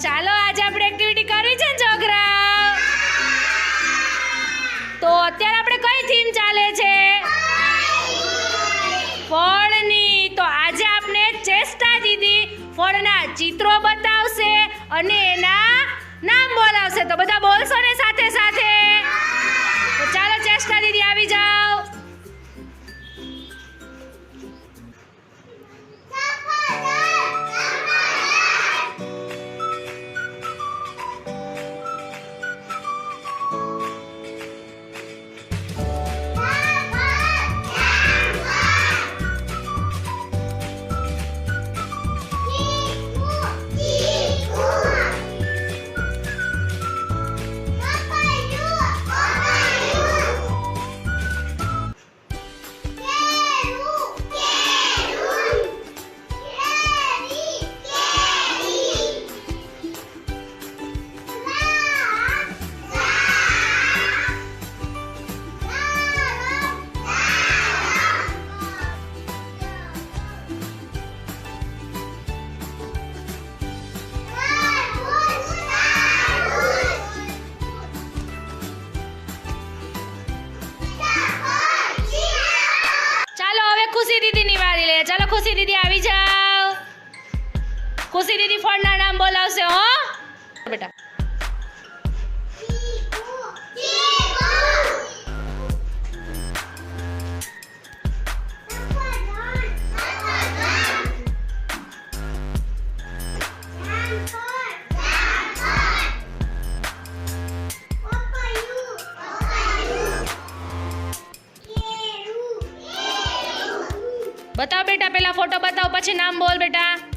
ચાલો આજે આપણે એક્ટિવિટી કરવી છે ને છોકરા? તો અત્યારે આપણે કઈ થીમ ચાલે છે? ફળની. તો આજે આપણે ચેષ્ટા દીદી ફળના ચિત્રો બતાવશે અને એના નામ બોલાવશે. તો બધા બોલશો ને સાથે સાથે? તો ચાલો ચેષ્ટા દીદી આવી જાઓ. ખુશી દીદીની વારી લે. ચાલો ખુશી દીદી આવી જાઓ. ખુશી દીદી ફળના નામ બોલાવશે હો બેટા. બતાવ બેટા, પેલા ફોટો બતાવ પછી નામ બોલ બેટા.